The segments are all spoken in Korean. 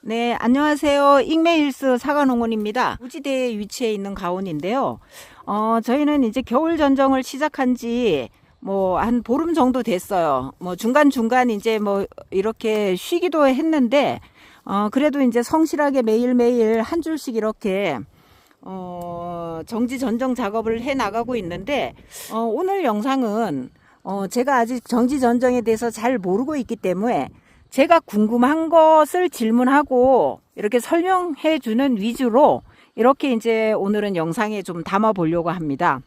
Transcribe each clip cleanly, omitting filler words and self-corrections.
네, 안녕하세요. 잉메일스 사과농원입니다. 우지대에 위치해 있는 가온인데요. 저희는 이제 겨울 전정을 시작한 지 한 보름 정도 됐어요. 중간중간 이제 이렇게 쉬기도 했는데, 그래도 이제 성실하게 매일매일 한 줄씩 이렇게, 정지 전정 작업을 해 나가고 있는데, 오늘 영상은, 제가 아직 정지 전정에 대해서 잘 모르고 있기 때문에, 제가 궁금한 것을 질문하고 이렇게 설명해 주는 위주로 이렇게 이제 오늘은 영상에 좀 담아 보려고 합니다.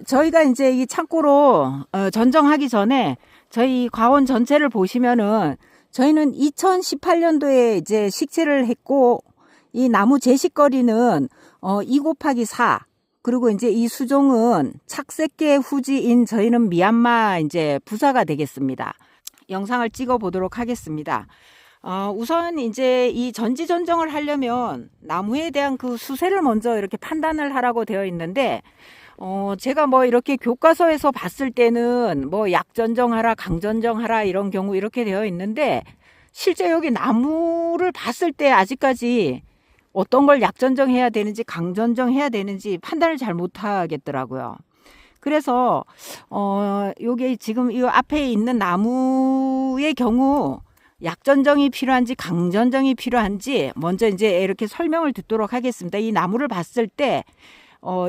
저희가 이제 이 창고로 전정하기 전에 저희 과원 전체를 보시면은 저희는 2018년도에 이제 식재를 했고 이 나무 제식거리는 2 곱하기 4 그리고 이제 이 수종은 착색계 후지인 저희는 미얀마 이제 부사가 되겠습니다. 영상을 찍어 보도록 하겠습니다. 우선 이제 이 전지 전정을 하려면 나무에 대한 그 수세를 먼저 이렇게 판단을 하라고 되어 있는데, 제가 이렇게 교과서에서 봤을 때는 약전정하라, 강전정하라 이런 경우 이렇게 되어 있는데, 실제 여기 나무를 봤을 때 아직까지 어떤 걸 약전정해야 되는지 강전정해야 되는지 판단을 잘 못하겠더라고요. 그래서 요게 지금 이 앞에 있는 나무의 경우 약전정이 필요한지 강전정이 필요한지 먼저 이제 이렇게 설명을 듣도록 하겠습니다. 이 나무를 봤을 때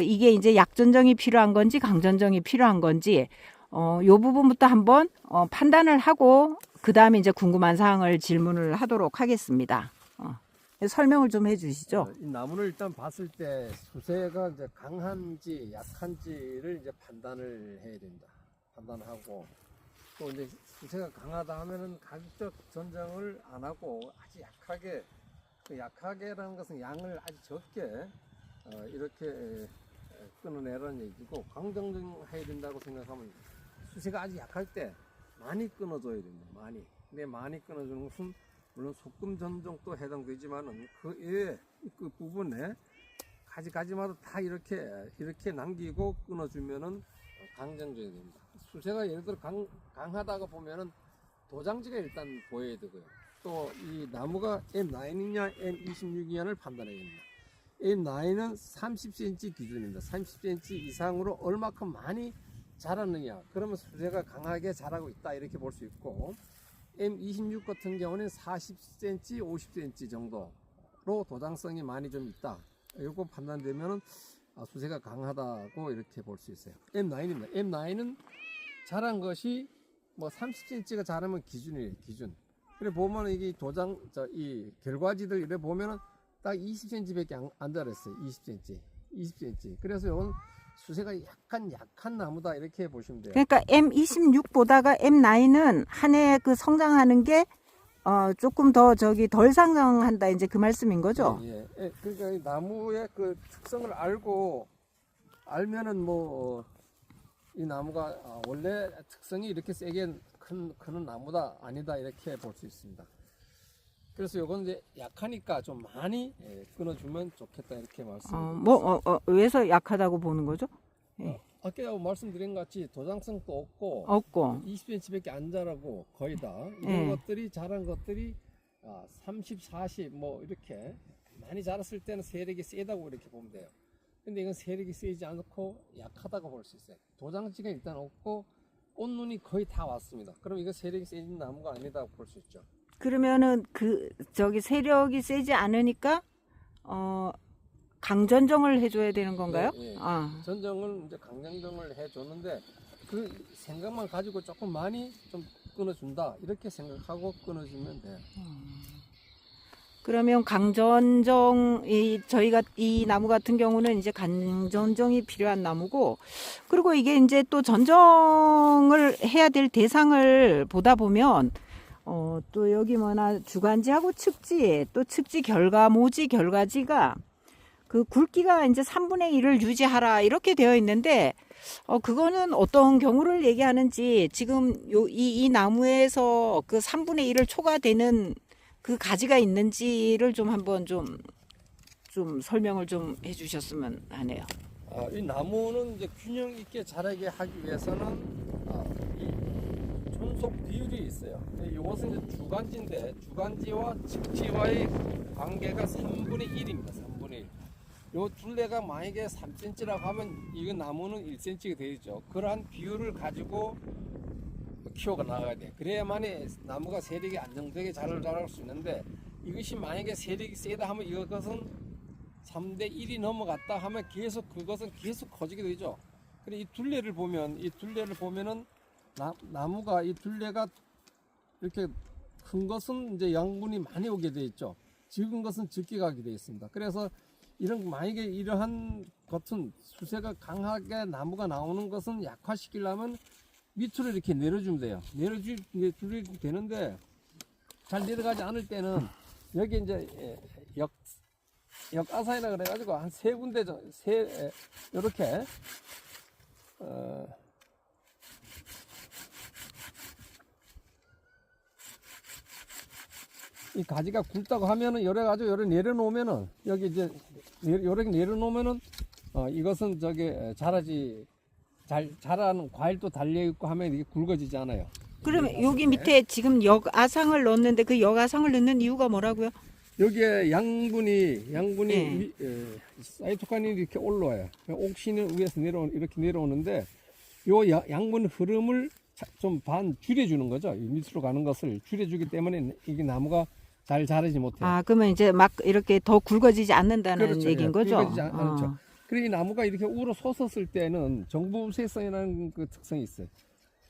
이게 이제 약전정이 필요한 건지 강전정이 필요한 건지 요 부분부터 한번 판단을 하고 그 다음에 이제 궁금한 사항을 질문을 하도록 하겠습니다. 설명을 좀 해주시죠. 이 나무를 일단 봤을 때 수세가 이제 강한지 약한지를 이제 판단을 해야 된다. 판단하고 또 이제 수세가 강하다 하면은 가급적 전정을 안 하고 아주 약하게 그 약하게라는 것은 양을 아주 적게 이렇게 끊어내라는 얘기고 강전정 해야 된다고 생각하면 수세가 아주 약할 때 많이 끊어줘야 됩니다. 많이. 근데 많이 끊어주는 것은 물론 소금 전정도 해당되지만은 그 부분에 가지마다 다 이렇게 남기고 끊어주면은 강전정이 됩니다. 수세가 예를 들어 강하다고 보면은 도장지가 일단 보여야 되고요. 또 이 나무가 M9이냐 M26이냐를 판단해야 됩니다. M9은 30cm 기준입니다. 30cm 이상으로 얼마큼 많이 자랐느냐. 그러면 수세가 강하게 자라고 있다 이렇게 볼 수 있고. M26 같은 경우는 40cm, 50cm 정도로 도장성이 많이 좀 있다. 이거 판단되면은 수세가 강하다고 이렇게 볼 수 있어요. M9입니다. M9은 자란 것이 30cm가 자라면 기준이에요. 기준. 그래 보면 이게 이 결과지들 이래 보면은 딱 20cm밖에 안 자랐어요. 20cm. 그래서 이건 수세가 약한 나무다 이렇게 보시면 돼요. 그러니까 M26보다가 M9은 한 해 그 성장하는 게 조금 더 덜 성장한다 이제 그 말씀인 거죠? 예. 그러니까 이 나무의 그 특성을 알면은 이 나무가 원래 특성이 이렇게 세게 크는 나무다 아니다 이렇게 볼 수 있습니다. 그래서 요건 이제 약하니까 좀 많이 끊어주면 좋겠다 이렇게 말씀드립니다. 왜서 약하다고 보는 거죠? 아까 말씀드린 것 같이 도장성도 없고 20cm밖에 안 자라고 거의 다 이런 것들이 자란 것들이 30, 40 이렇게 많이 자랐을 때는 세력이 세다고 이렇게 보면 돼요. 근데 이건 세력이 세지 않고 약하다고 볼 수 있어요. 도장지가 일단 없고 꽃눈이 거의 다 왔습니다. 그럼 이거 세력이 세진 나무가 아니다고 볼 수 있죠. 그러면은 세력이 세지 않으니까 강전정을 해줘야 되는 건가요? 예. 전정을 이제 강전정을 해줬는데 그 생각만 가지고 조금 많이 좀 끊어준다 이렇게 생각하고 끊어주면 돼요. 그러면 저희가 이 나무 같은 경우는 이제 강전정이 필요한 나무고, 그리고 이게 이제 또 전정을 해야 될 대상을 보다 보면 또 여기 주간지하고 측지, 또 측지 결과, 모지 결과지가 그 굵기가 이제 3분의 1을 유지하라 이렇게 되어 있는데, 그거는 어떤 경우를 얘기하는지 지금 이 나무에서 그 3분의 1을 초과되는 그 가지가 있는지를 좀 한번 좀 설명을 좀 해주셨으면 하네요. 이 나무는 이제 균형 있게 자라게 하기 위해서는 이 손속 비율이 있어요. 이것은 이제 주간지인데 주간지와 측지와의 관계가 3분의 1입니다. 3분의 1. 요 둘레가 만약에 3cm라고 하면 이 나무는 1cm가 되죠. 그러한 비율을 가지고 키워가 나가야 돼. 그래야만이 나무가 세력이 안정되게 잘 자랄 수 있는데, 이것이 만약에 세력이 세다 하면 이것은 3대 1이 넘어갔다 하면 그것은 계속 커지게 되죠. 그래 이 둘레를 보면은 나무가 이 둘레가 이렇게 큰 것은 이제 양분이 많이 오게 돼 있죠. 적은 것은 적게 가게 돼 있습니다. 그래서 만약에 이러한 것은 수세가 강하게 나무가 나오는 것은 약화시키려면 밑으로 이렇게 내려주면 돼요. 내려주면 되는데 잘 내려가지 않을 때는 여기 이제 역아사이나 그래가지고 한 세 군데 이렇게 이 가지가 굵다고 하면은 열어가지고 요래 내려놓으면은 여기 이제 요렇게 내려놓으면은 이것은 자라는 과일도 달려있고 하면 이게 굵어지지 않아요. 그러면 여기 밑에 지금 역아상을 넣었는데 그 역아상을 넣는 이유가 뭐라고요? 여기에 양분이 네. 사이토카닌이 이렇게 올라와요. 옥신은 위에서 이렇게 내려오는데 요 양분 흐름을 좀 반 줄여주는 거죠. 밑으로 가는 것을 줄여주기 때문에 이게 나무가 잘 자라지 못해요. 아, 그러면 이제 막 이렇게 더 굵어지지 않는다는 그렇죠. 얘기인 예, 거죠? 굵어지지 않죠. 그리고 이 나무가 이렇게 우러 솟았을 때는 정부세성이라는 그 특성이 있어요.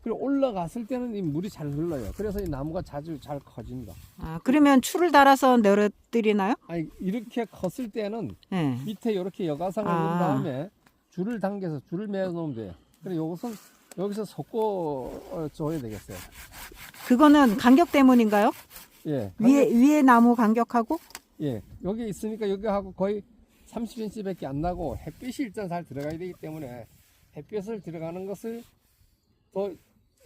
그리고 올라갔을 때는 이 물이 잘 흘러요. 그래서 이 나무가 자주 잘 커집니다. 아, 그러면 줄을 달아서 내려드리나요? 아니, 이렇게 컸을 때는 네. 밑에 이렇게 여가상을 넣은 다음에 줄을 당겨서 줄을 매어 놓으면 돼요. 그리고 이것은 여기서 섞어 줘야 되겠어요. 그거는 간격 때문인가요? 예. 위에 나무 간격하고? 예. 여기 있으니까 여기하고 거의 30cm밖에 안 나고 햇빛이 일단 잘 들어가야 되기 때문에 햇빛을 들어가는 것을 더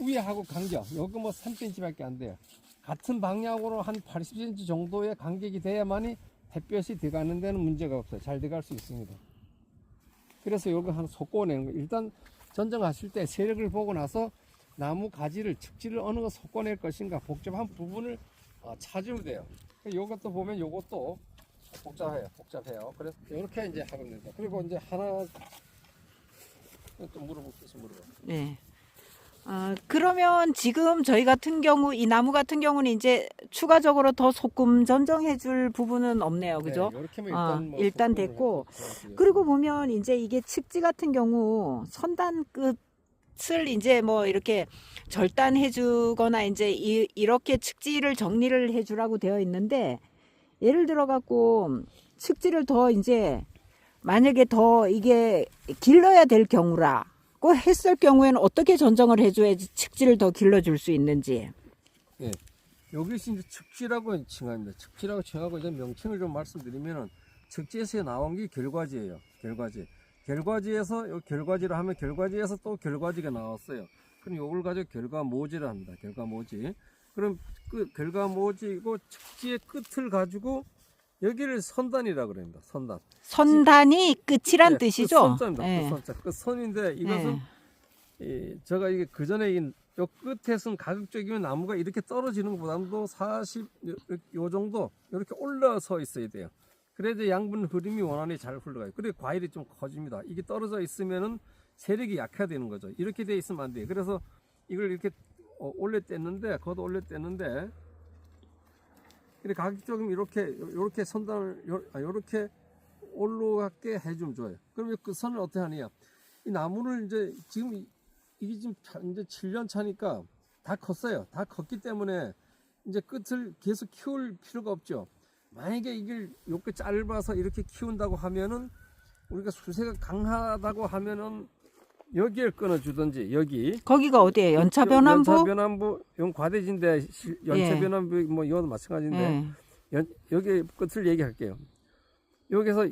위하고 간격, 여기 뭐 3cm밖에 안 돼요. 같은 방향으로 한 80cm 정도의 간격이 돼야만이 햇볕이 들어가는 데는 문제가 없어요. 잘 들어갈 수 있습니다. 그래서 여기 하나 섞어내는 거예요. 일단 전정하실 때 세력을 보고 나서 나무 가지를, 측지를 어느 거 섞어낼 것인가 복잡한 부분을 찾으면 돼요. 이것도 보면 이것도 복잡해요. 그래서 이렇게 이제 하면 됩니다. 그리고 이제 하나 또 물어볼 게 있으면 물어봐요. 네. 그러면 지금 저희 같은 경우, 이 나무 같은 경우는 이제 추가적으로 더 소금 전정해 줄 부분은 없네요. 그죠? 네, 이렇게면 일단 됐고. 그리고 보면 이제 이게 측지 같은 경우 선단 끝을 이제 뭐 이렇게 절단해 주거나 이제 이렇게 측지를 정리를 해 주라고 되어 있는데, 예를 들어 갖고 측지를 더 이제 만약에 더 이게 길러야 될 경우라고 했을 경우에는 어떻게 전정을 해줘야지 측지를 더 길러줄 수 있는지. 예. 여기서 이제 측지라고 칭합니다. 측지라고 칭하고 이제 명칭을 좀 말씀드리면은 측지에서 나온 게 결과지예요. 결과지에서 요 결과지를 하면 결과지에서 또 결과지가 나왔어요. 그럼 요걸 가지고 결과모지를 합니다. 결과모지. 그럼 그 결과모지고 측지의 끝을 가지고 여기를 선단이라고 그럽니다. 선단. 선단이 끝이란 네, 뜻이죠. 끝선자입니다. 네. 끝선자. 끝선인데 이것은 제가 이게 그 전에 요 끝에서는 가급적이면 나무가 이렇게 떨어지는 것보다도 40요 정도 이렇게 올라서 있어야 돼요. 그래야 양분 흐름이 원활히 잘 흘러가요. 그래 과일이 좀 커집니다. 이게 떨어져 있으면은 세력이 약화되는 거죠. 이렇게 돼 있으면 안 돼요. 그래서 이걸 이렇게 올려 뗐는데, 걷어 올려 뗐는데, 이렇게 가급적이면 이렇게 선단을 이렇게 올라가게 해주면 좋아요. 그러면 그 선을 어떻게 하느냐? 이 나무를 이제 지금 이게 지금 이제 7년 차니까 다 컸어요. 다 컸기 때문에 이제 끝을 계속 키울 필요가 없죠. 만약에 이걸 이렇게 짧아서 이렇게 키운다고 하면은 우리가 수세가 강하다고 하면은 여기를 끊어주든지 여기 거기가 어디예요? 연차변환부? 연차변환부 이건 과대지인데 연차변환부 뭐 이것도 마찬가지인데 여기 끝을 얘기할게요. 여기서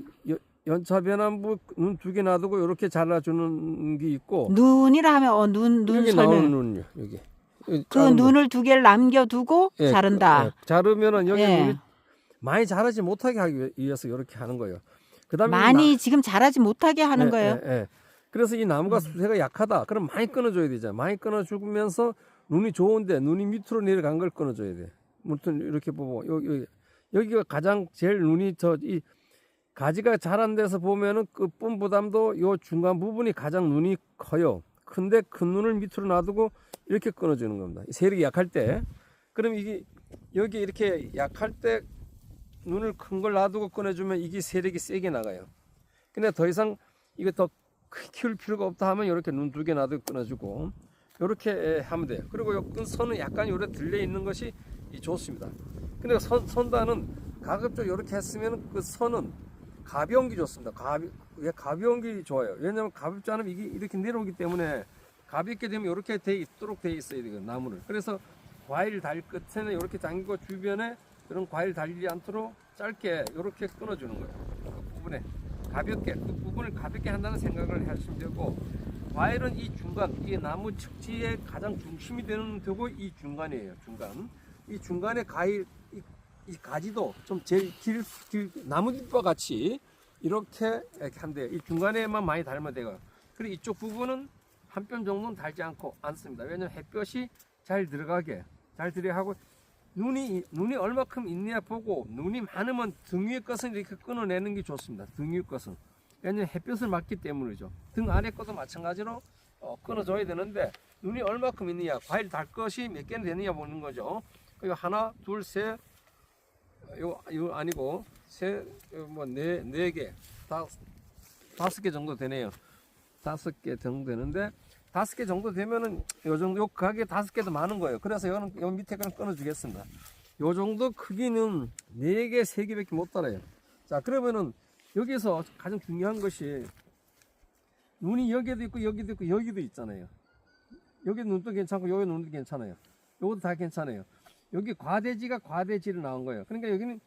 연차변환부 눈 두 개 놔두고 이렇게 잘라주는 게 있고, 눈이라 하면 눈 여기 설명. 나오는 눈요. 여기 그 눈을 두 개를 남겨두고 자른다. 자르면은 여기 예. 눈이 많이 자라지 못하게 하기 위해서 이렇게 하는 거예요. 그다음에 많이 지금 자라지 못하게 하는 거예요. 그래서 이 나무가 수세가 약하다. 그럼 많이 끊어줘야 되잖아요. 많이 끊어주면서 눈이 좋은데 눈이 밑으로 내려간 걸 끊어줘야 돼. 무튼 이렇게 보고 여기가 가장 제일 눈이 이 가지가 자란 데서 보면은 끝분보다도 요 중간 부분이 가장 눈이 커요. 근데 큰 눈을 밑으로 놔두고 이렇게 끊어주는 겁니다. 세력이 약할 때. 그럼 이게 여기 이렇게 약할 때 눈을 큰 걸 놔두고 끊어주면 이게 세력이 세게 나가요. 근데 더 이상 이거 더 크게 키울 필요가 없다 하면 이렇게 눈 2개 놔두고 끊어주고 이렇게 하면 돼요. 그리고 요 끈 선은 약간 요래 들려 있는 것이 좋습니다. 근데 선단은 가급적 이렇게 했으면 그 선은 가벼운 게 좋습니다. 가벼운 게 좋아요. 왜냐하면 가볍지 않으면 이게 이렇게 내려오기 때문에 가볍게 되면 이렇게 돼 있도록 돼 있어야 돼요. 나무를. 그래서 과일 달 끝에는 이렇게 당기고 주변에 이런 과일 달리지 않도록 짧게 이렇게 끊어주는 거예요. 그 부분에 가볍게 그 부분을 가볍게 한다는 생각을 하시면 되고 과일은 이 중간 이 나무 측지의 가장 중심이 되는 데고 이 중간이에요. 이 중간에 과일 이 가지도 좀 제일 나뭇잎과 같이 이렇게 한대요. 이 중간에만 많이 달면 돼요. 그리고 이쪽 부분은 한 뼘 정도는 달지 않습니다. 왜냐하면 햇볕이 잘 들어가게 잘 들어야 하고 눈이 얼마큼 있느냐 보고 눈이 많으면 등 위의 것은 이렇게 끊어내는 게 좋습니다. 등 위의 것은 왜냐하면 햇볕을 맞기 때문이죠. 등 아래 것도 마찬가지로 끊어줘야 되는데 눈이 얼마큼 있느냐 과일 달 것이 몇 개나 되느냐 보는 거죠. 그리고 하나 둘 셋 요 아니고 네 개, 다섯 개 정도 되네요. 5개 정도 되는데 5개 정도 되면은 요 정도 요 가게 5개도 많은 거예요. 그래서 요 밑에 거는 끊어주겠습니다. 요 정도 크기는 4개, 3개밖에 못 달아요. 자 그러면은 여기서 가장 중요한 것이 눈이 여기도 있고 여기도 있고 여기도 있잖아요. 여기 눈도 괜찮고 여기 눈도 괜찮아요. 요것도 다 괜찮아요. 여기 과대지가 과대지로 나온 거예요. 그러니까 여기는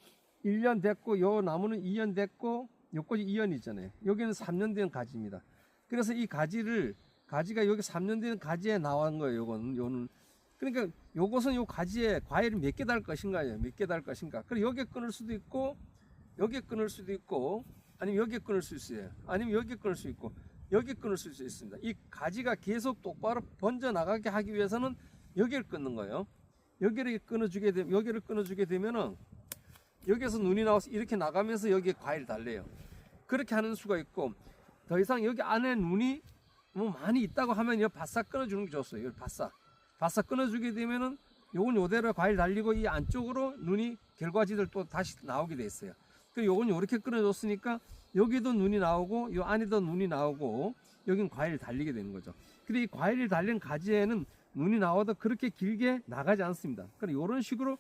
1년 됐고 요 나무는 2년 됐고 요것이 2년 있잖아요. 여기는 3년 된 가지입니다. 그래서 이 가지가 여기 3년 된 가지에 나온 거예요. 요는 그러니까 요것은 요 가지에 과일이 몇 개 달 것인가요? 몇 개 달 것인가? 그리고 여기에 끊을 수도 있고 여기에 끊을 수도 있고 아니면 여기에 끊을 수 있어요. 아니면 여기에 끊을 수 있고 여기에 끊을 수 있습니다. 이 가지가 계속 똑바로 번져 나가게 하기 위해서는 여기를 끊는 거예요. 여기를 끊어주게 되면은 여기에서 눈이 나와서 이렇게 나가면서 여기에 과일 달래요. 그렇게 하는 수가 있고 더 이상 여기 안에 눈이 뭐 많이 있다고 하면 이 바싹 끊어주는 게 좋았어요. 바싹 끊어주게 되면은 요건 요대로 과일 달리고 이 안쪽으로 눈이 결과지들 또 다시 나오게 돼 있어요. 그 요건 요렇게 끊어줬으니까 여기도 눈이 나오고 요 안에도 눈이 나오고 여긴 과일 달리게 되는 거죠. 근데 이 과일이 달린 가지에는 눈이 나와도 그렇게 길게 나가지 않습니다. 그러니까 이런 식으로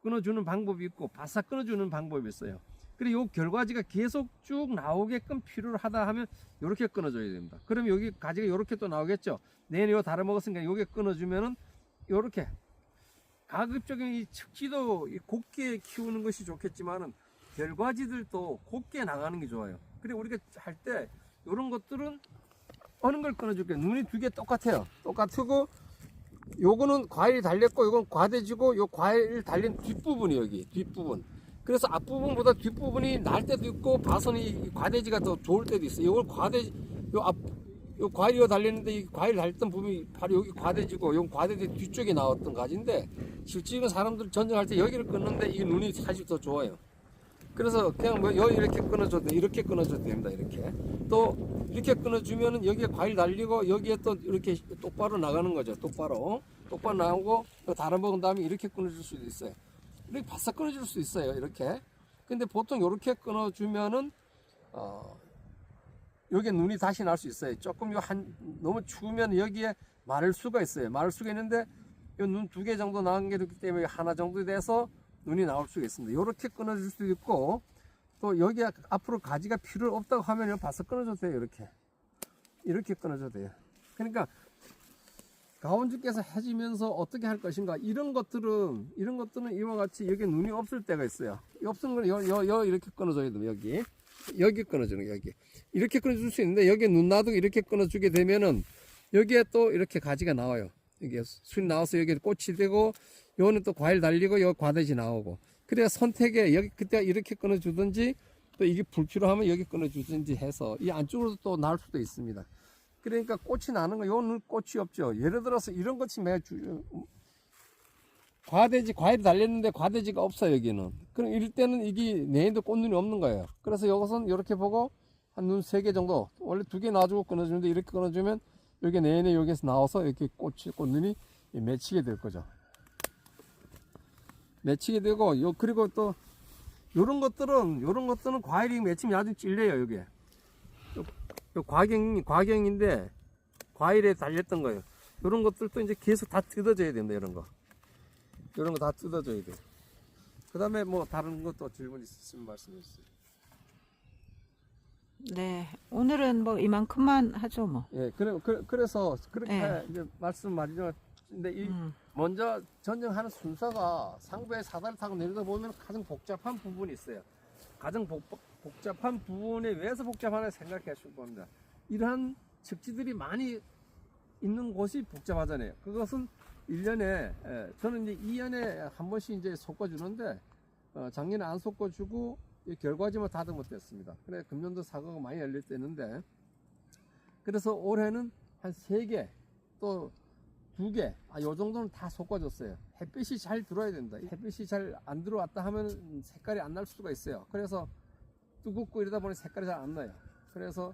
끊어주는 방법이 있고 바싹 끊어주는 방법이 있어요. 그리고 이 결과지가 계속 쭉 나오게끔 필요로 하다 하면 이렇게 끊어줘야 됩니다. 그러면 여기 가지가 이렇게 또 나오겠죠. 내년 이거 달아 먹었으니까 이게 끊어주면은 이렇게 가급적인 이 측지도 곱게 키우는 것이 좋겠지만은 결과지들도 곱게 나가는 게 좋아요. 그리고 우리가 할 때 이런 것들은 어느 걸 끊어줄게요. 눈이 2개 똑같아요. 똑같고 요거는 과일이 달렸고 요건 과대지고 요 과일 달린 뒷부분이 여기 뒷부분. 그래서 앞부분보다 뒷부분이 날 때도 있고 바선이 과대지가 더 좋을 때도 있어요. 요걸 요 과일이 달렸는데 이 과일 달렸던 부분이 바로 여기 과대지고 요 과대지 뒤쪽에 나왔던 가지인데 실제로 사람들 전쟁할 때 여기를 끊는데 이 눈이 사실 더 좋아요. 그래서 그냥 뭐 여기 이렇게 끊어줘도 이렇게 끊어줘도 됩니다. 이렇게 또 이렇게 끊어주면은 여기에 과일 달리고 여기에 또 이렇게 똑바로 나가는 거죠. 똑바로 나오고 다른 먹은 다음에 이렇게 끊어줄 수도 있어요. 이렇게 바싹 끊어줄 수 있어요. 이렇게. 근데 보통 이렇게 끊어주면은 여기에 눈이 다시 날 수 있어요. 조금 너무 추우면 여기에 마를 수가 있어요. 마를 수가 있는데 눈 2개 정도 나온 게 있기 때문에 하나 정도 돼서 눈이 나올 수가 있습니다. 이렇게 끊어줄 수도 있고 또 여기 앞으로 가지가 필요 없다고 하면 바싹 끊어줘도 돼요. 이렇게 끊어줘도 돼요. 그러니까 가원주께서 해주면서 어떻게 할 것인가 이런 것들은 이와 같이 여기 눈이 없을 때가 있어요. 없은 거는 이렇게 끊어줘야 돼요. 여기 끊어주는 여기 이렇게 끊어줄 수 있는데 여기 눈 놔두고 이렇게 끊어주게 되면은 여기에 또 이렇게 가지가 나와요. 이게 순이 나와서 여기 꽃이 되고 요거는 또 과일 달리고 여기 과대지 나오고 그래야 선택에 여기 그때 이렇게 끊어주든지 또 이게 불필요하면 여기 끊어주든지 해서 이 안쪽으로도 또 나올 수도 있습니다. 그러니까 꽃이 나는 거, 요는 꽃이 없죠. 예를 들어서 이런 것이 과대지, 과일이 달렸는데 과대지가 없어요, 여기는. 그럼 이럴 때는 이게 내년도 꽃눈이 없는 거예요. 그래서 이것은 이렇게 보고 한 눈 3개 정도, 원래 2개 놔주고 끊어주는데 이렇게 끊어주면 여기 내년에 여기에서 나와서 이렇게 꽃눈이 맺히게 될 거죠. 맺히게 되고, 그리고 또 요런 것들은 과일이 맺히면 아주 찔려요, 여기에. 요 과경인데 과일에 달렸던 거예요. 요런 것들도 이제 계속 다 뜯어줘야 된다, 이런 거 다 뜯어줘야 돼. 그 다음에 뭐 다른 것도 질문 있으시면 말씀해 주세요. 네, 오늘은 뭐 이만큼만 하죠, 뭐. 예, 그래서 그렇게 네. 이제 말씀 말이죠. 근데 먼저 전쟁하는 순서가 상부에 사다리 타고 내려다 보면 가장 복잡한 부분이 있어요. 가장 복잡한 부분에 왜서 복잡하나 생각해 줄 겁니다. 이러한 측지들이 많이 있는 곳이 복잡하잖아요. 그것은 1년에, 저는 이제 2년에 한 번씩 이제 솎아주는데, 작년에 안 솎아주고, 결과지만 다듬었댔습니다. 그래, 금년도 사과가 많이 열릴 때는데, 그래서 올해는 한 3개, 또 2개, 요 정도는 다 솎아줬어요. 햇빛이 잘 들어와야 된다. 햇빛이 잘 안 들어왔다 하면 색깔이 안 날 수가 있어요. 그래서 뜨겁고 이러다 보니 색깔이 잘 안 나요. 그래서,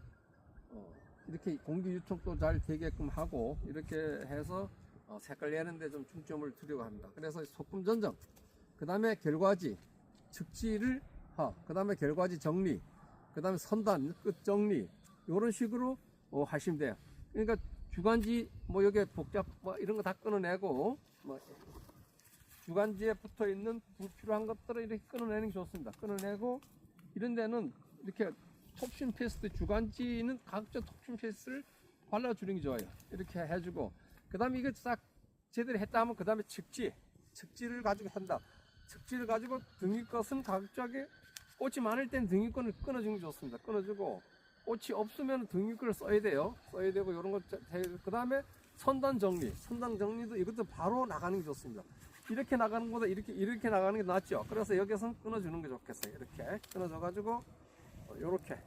이렇게 공기 유통도 잘 되게끔 하고, 이렇게 해서 색깔 내는데 좀 중점을 두려고 합니다. 그래서 소품 전정, 그 다음에 결과지, 측지를 그 다음에 결과지 정리, 그 다음에 선단, 끝 정리, 이런 식으로 하시면 돼요. 그러니까 주간지, 뭐 여기에 복잡, 뭐 이런 거 다 끊어내고, 뭐 주간지에 붙어 있는 불필요한 것들을 이렇게 끊어내는 게 좋습니다. 끊어내고, 이런 데는 이렇게 톱신 페이스트, 주간지는 각자 톱신 페이스트를 발라주는 게 좋아요. 이렇게 해주고, 그 다음에 이거 싹 제대로 했다 하면 그 다음에 측지를 가지고 한다. 측지를 가지고 등윗것은 각자게 꽃이 많을 땐 등윗권을 끊어주는 게 좋습니다. 끊어주고, 꽃이 없으면 등윗권을 써야 돼요. 써야 되고, 이런 것, 그 다음에 선단 정리도 이것도 바로 나가는 게 좋습니다. 이렇게 나가는 것보다 이렇게 나가는 게 낫죠. 그래서 여기서는 끊어주는 게 좋겠어요. 이렇게 끊어줘가지고, 요렇게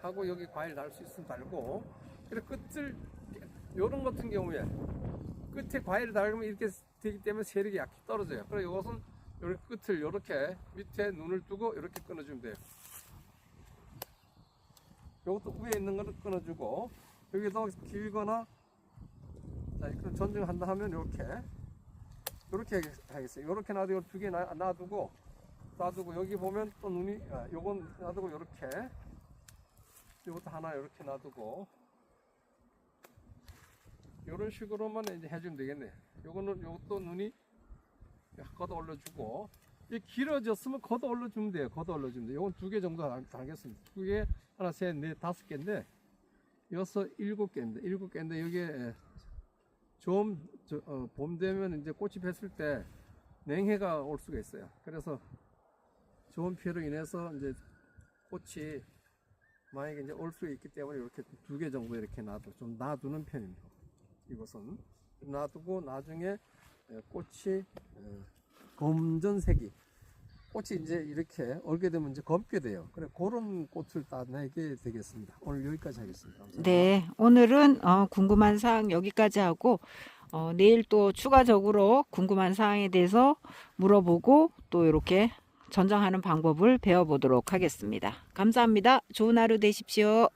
하고, 여기 과일 달 수 있으면 달고, 그리고 끝을, 요런 같은 경우에, 끝에 과일을 달으면 이렇게 되기 때문에 세력이 약히 떨어져요. 그래서 이것은 이렇게 끝을 이렇게 밑에 눈을 뜨고 이렇게 끊어주면 돼요. 이것도 위에 있는 거는 끊어주고, 여기서 길거나, 자, 그럼 전쟁한다 하면 이렇게 하겠어요. 이렇게 놔두고 2개 놔두고 여기 보면 또 눈이, 요건 놔두고 이렇게, 이것도 하나 이렇게 놔두고. 이런 식으로만 이제 해주면 되겠네. 요것도 눈이 걷어 올려주고, 이 길어졌으면 걷어 올려주면 돼요. 요건 2개 정도 달겠습니다. 2개, 하나, 셋, 넷, 5개인데, 6, 7개입니다. 7개인데, 여기에 좀, 봄 되면 이제 꽃이 폈을 때 냉해가 올 수가 있어요. 그래서 좋은 피해로 인해서 이제 꽃이 만약에 이제 올 수 있기 때문에 이렇게 2개 정도 이렇게 좀 놔두는 편입니다. 이것은 놔두고 나중에 꽃이 검정색이 꽃이 이제 이렇게 얼게 되면 이제 검게 돼요. 그래 그런 꽃을 따내게 되겠습니다. 오늘 여기까지 하겠습니다. 감사합니다. 네, 오늘은 궁금한 사항 여기까지 하고 내일 또 추가적으로 궁금한 사항에 대해서 물어보고 또 이렇게 전정하는 방법을 배워보도록 하겠습니다. 감사합니다. 좋은 하루 되십시오.